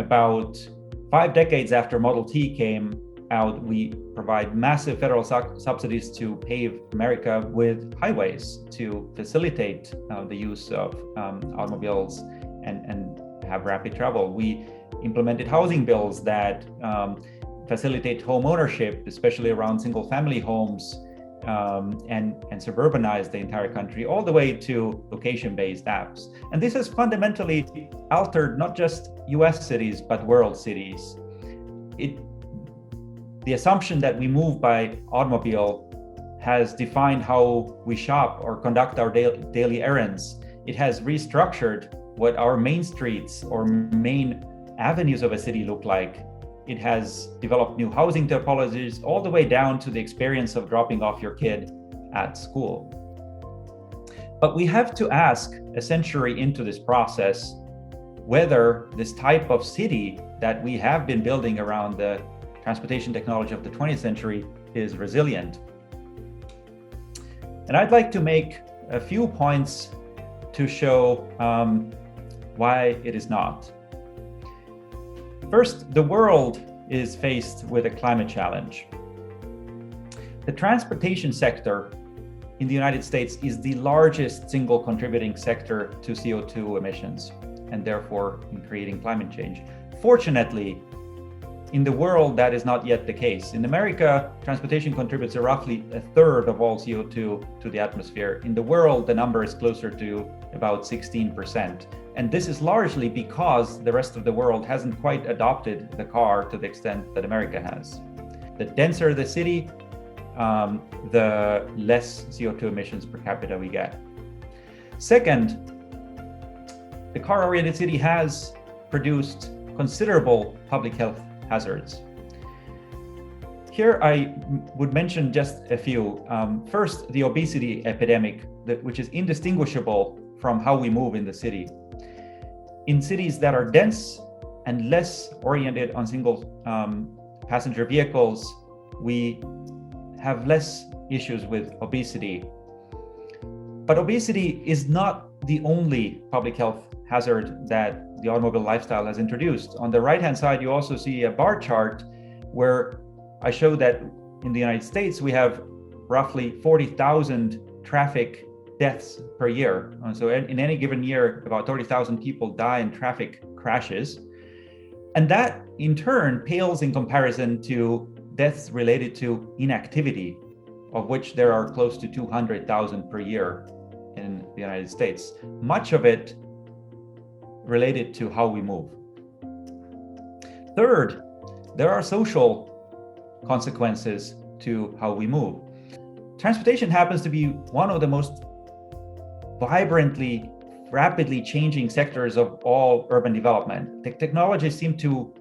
about 5 decades after Model T came out, we provide massive federal subsidies to pave America with highways to facilitate the use of automobiles and have rapid travel. We implemented housing bills that facilitate home ownership, especially around single-family homes, and suburbanize the entire country, all the way to location-based apps. And this has fundamentally altered not just US cities, but world cities. The assumption that we move by automobile has defined how we shop or conduct our daily errands. It has restructured what our main streets or main avenues of a city look like. It has developed new housing topologies all the way down to the experience of dropping off your kid at school. But we have to ask a century into this process whether this type of city that we have been building around the transportation technology of the 20th century is resilient. And I'd like to make a few points to show why it is not. First, the world is faced with a climate challenge. The transportation sector in the United States is the largest single contributing sector to CO2 emissions, and therefore in creating climate change. Fortunately, in the world, that is not yet the case. In America, transportation contributes roughly a third of all CO2 to the atmosphere. In the world, the number is closer to about 16%. And this is largely because the rest of the world hasn't quite adopted the car to the extent that America has. The denser the city, the less CO2 emissions per capita we get. Second, the car-oriented city has produced considerable public health hazards. Here I would mention just a few. First, the obesity epidemic, which is indistinguishable from how we move in the city. In cities that are dense and less oriented on single passenger vehicles, we have less issues with obesity. But obesity is not the only public health hazard that the automobile lifestyle has introduced. On the right-hand side, you also see a bar chart where I show that in the United States, we have roughly 40,000 traffic deaths per year. And so in any given year, about 30,000 people die in traffic crashes. And that in turn pales in comparison to deaths related to inactivity, of which there are close to 200,000 per year in the United States. Much of it related to how we move. Third, there are social consequences to how we move. Transportation happens to be one of the most vibrantly, rapidly changing sectors of all urban development. The technologies seem to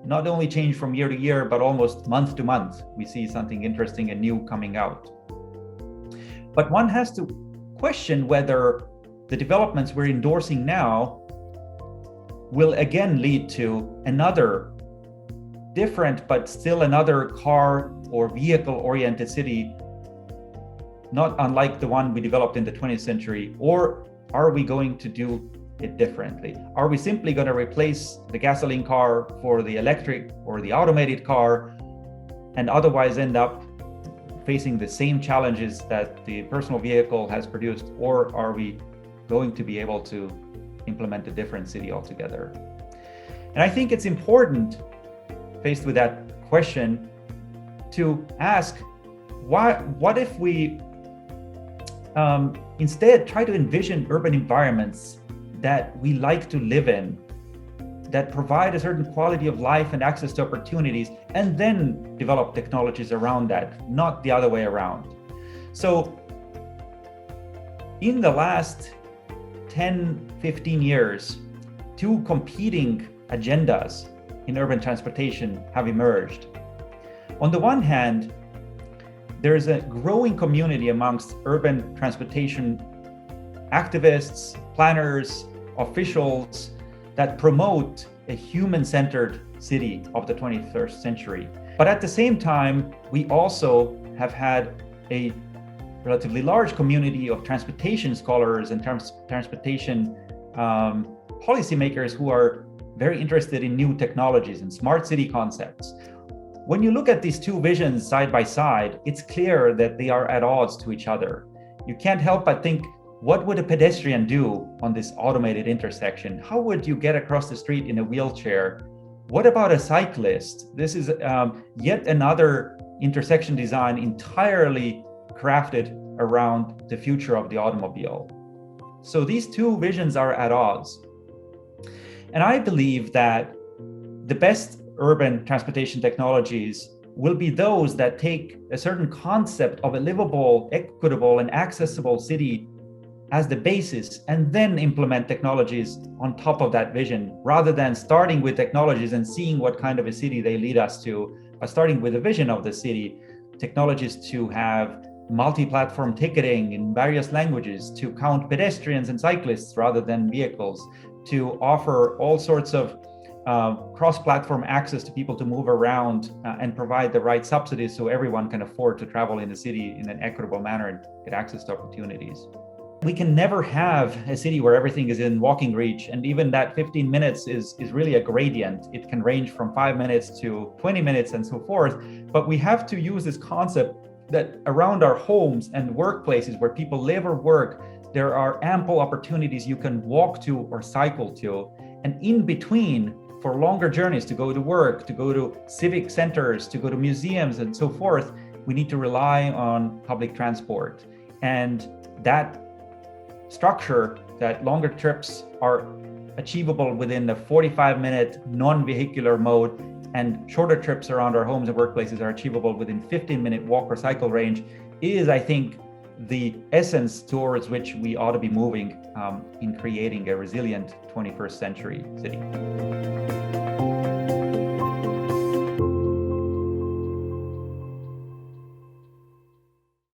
not only change from year to year, but almost month to month. We see something interesting and new coming out. But one has to question whether the developments we're endorsing now will again lead to another different, but still another car or vehicle-oriented city, not unlike the one we developed in the 20th century, or are we going to do it differently? Are we simply going to replace the gasoline car for the electric or the automated car and otherwise end up facing the same challenges that the personal vehicle has produced, or are we going to be able to implement a different city altogether? And I think it's important, faced with that question, to ask, what if we instead try to envision urban environments that we like to live in, that provide a certain quality of life and access to opportunities, and then develop technologies around that, not the other way around. So in the last 10, 15 years, two competing agendas in urban transportation have emerged. On the one hand, there is a growing community amongst urban transportation activists, planners, officials that promote a human-centered city of the 21st century. But at the same time, we also have had a relatively large community of transportation scholars and transportation policymakers who are very interested in new technologies and smart city concepts. When you look at these two visions side by side, it's clear that they are at odds to each other. You can't help but think, what would a pedestrian do on this automated intersection? How would you get across the street in a wheelchair? What about a cyclist? This is yet another intersection design entirely crafted around the future of the automobile. So these two visions are at odds. And I believe that the best urban transportation technologies will be those that take a certain concept of a livable, equitable, and accessible city as the basis and then implement technologies on top of that vision, rather than starting with technologies and seeing what kind of a city they lead us to, by starting with a vision of the city, technologies to have multi-platform ticketing in various languages, to count pedestrians and cyclists rather than vehicles, to offer all sorts of cross-platform access to people to move around and provide the right subsidies so everyone can afford to travel in the city in an equitable manner and get access to opportunities. We can never have a city where everything is in walking reach, and even that 15 minutes is really a gradient. It can range from 5 minutes to 20 minutes and so forth, but we have to use this concept that around our homes and workplaces where people live or work, there are ample opportunities you can walk to or cycle to, and in between, for longer journeys to go to work, to go to civic centers, to go to museums and so forth, we need to rely on public transport. And that structure, that longer trips are achievable within the 45-minute non-vehicular mode, and shorter trips around our homes and workplaces are achievable within 15-minute walk or cycle range, is, I think, the essence towards which we ought to be moving in creating a resilient 21st century city.